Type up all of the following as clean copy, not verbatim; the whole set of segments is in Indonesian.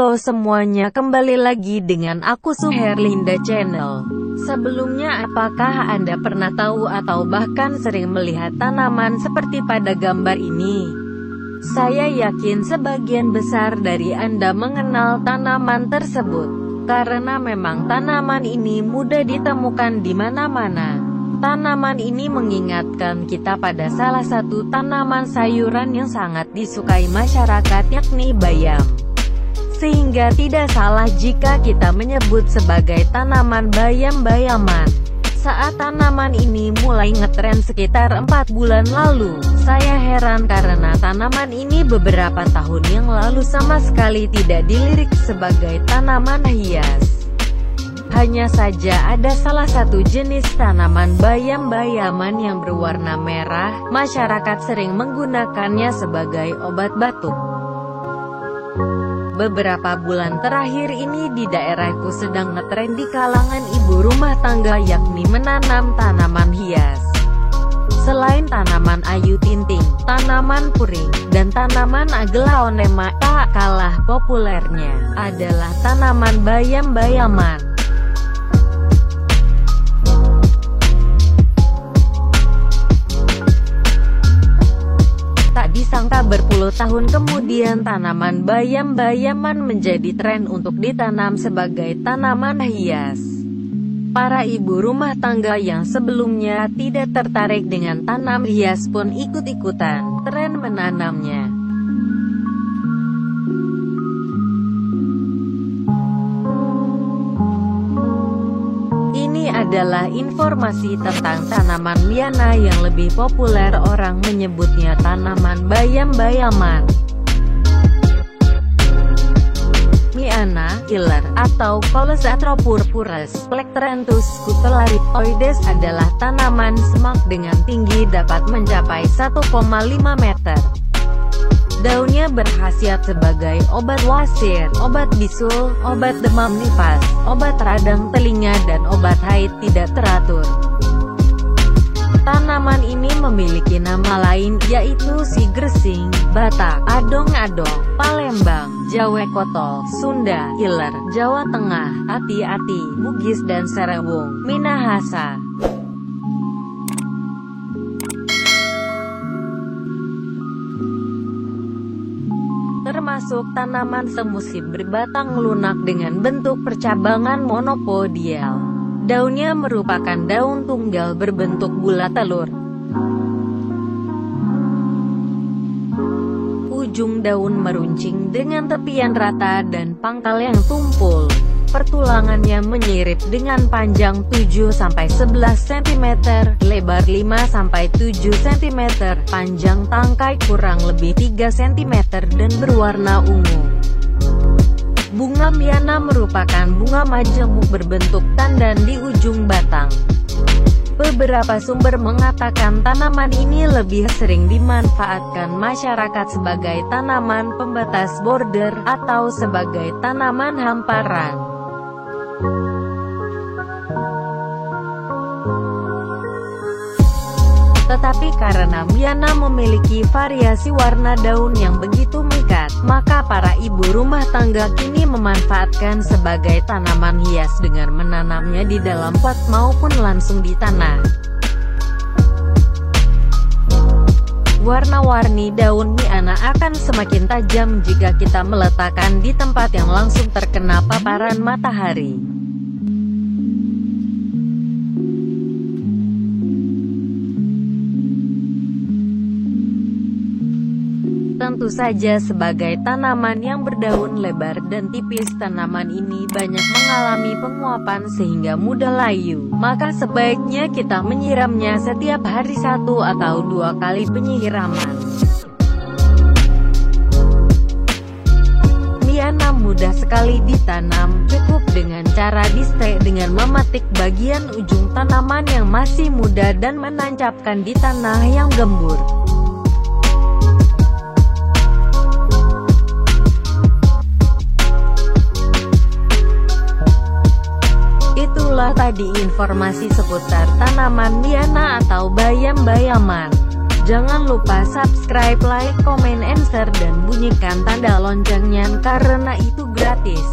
Halo semuanya, kembali lagi dengan aku Suherlinda Channel. Sebelumnya, apakah Anda pernah tahu atau bahkan sering melihat tanaman seperti pada gambar ini? Saya yakin sebagian besar dari Anda mengenal tanaman tersebut, karena memang tanaman ini mudah ditemukan di mana-mana. Tanaman ini mengingatkan kita pada salah satu tanaman sayuran yang sangat disukai masyarakat, yakni bayam. Sehingga tidak salah jika kita menyebut sebagai tanaman bayam-bayaman. Saat tanaman ini mulai ngetren sekitar 4 bulan lalu, saya heran karena tanaman ini beberapa tahun yang lalu sama sekali tidak dilirik sebagai tanaman hias. Hanya saja ada salah satu jenis tanaman bayam-bayaman yang berwarna merah, masyarakat sering menggunakannya sebagai obat batuk. Beberapa bulan terakhir ini di daerahku sedang ngetren di kalangan ibu rumah tangga, yakni menanam tanaman hias. Selain tanaman ayu tinting, tanaman puring, dan tanaman aglaonema, tak kalah populernya adalah tanaman bayam-bayaman. Disangka berpuluh tahun kemudian tanaman bayam-bayaman menjadi tren untuk ditanam sebagai tanaman hias. Para ibu rumah tangga yang sebelumnya tidak tertarik dengan tanam hias pun ikut-ikutan tren menanamnya. Ini adalah informasi tentang tanaman liana yang lebih populer, orang menyebutnya tanaman bayam-bayaman. Liana, killer, atau Coleus purpurus, Plectranthus cutellaricoides adalah tanaman semak dengan tinggi dapat mencapai 1,5 meter. Daunnya berkhasiat sebagai obat wasir, obat bisul, obat demam nifas, obat radang telinga, dan obat haid tidak teratur. Tanaman ini memiliki nama lain, yaitu si gresing, Batak, adong-adong, Palembang, Jawa Kotol, Sunda, Killer, Jawa Tengah, ati-ati, Bugis, dan Serewung, Minahasa. Termasuk tanaman semusim berbatang lunak dengan bentuk percabangan monopodial. Daunnya merupakan daun tunggal berbentuk bulat telur. Ujung daun meruncing dengan tepian rata dan pangkal yang tumpul. Pertulangannya menyirip dengan panjang 7-11 cm, lebar 5-7 cm, panjang tangkai kurang lebih 3 cm, dan berwarna ungu. Bunga liana merupakan bunga majemuk berbentuk tandan di ujung batang. Beberapa sumber mengatakan tanaman ini lebih sering dimanfaatkan masyarakat sebagai tanaman pembatas border atau sebagai tanaman hamparan. Tetapi karena liana memiliki variasi warna daun yang begitu memikat, maka para ibu rumah tangga kini memanfaatkan sebagai tanaman hias dengan menanamnya di dalam pot maupun langsung di tanah. Warna-warni daun liana akan semakin tajam jika kita meletakkan di tempat yang langsung terkena paparan matahari. Tentu saja sebagai tanaman yang berdaun lebar dan tipis, tanaman ini banyak mengalami penguapan sehingga mudah layu. Maka sebaiknya kita menyiramnya setiap hari 1 atau 2 kali penyiraman. Liana mudah sekali ditanam, cukup dengan cara di-stek dengan memetik bagian ujung tanaman yang masih muda dan menancapkan di tanah yang gembur. Itulah tadi informasi seputar tanaman liana atau bayam-bayaman. Jangan lupa subscribe, like, comment, and share, dan bunyikan tanda loncengnya karena itu gratis.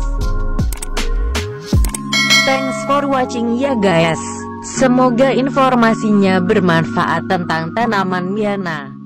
Thanks for watching ya guys. Semoga informasinya bermanfaat tentang tanaman Miana.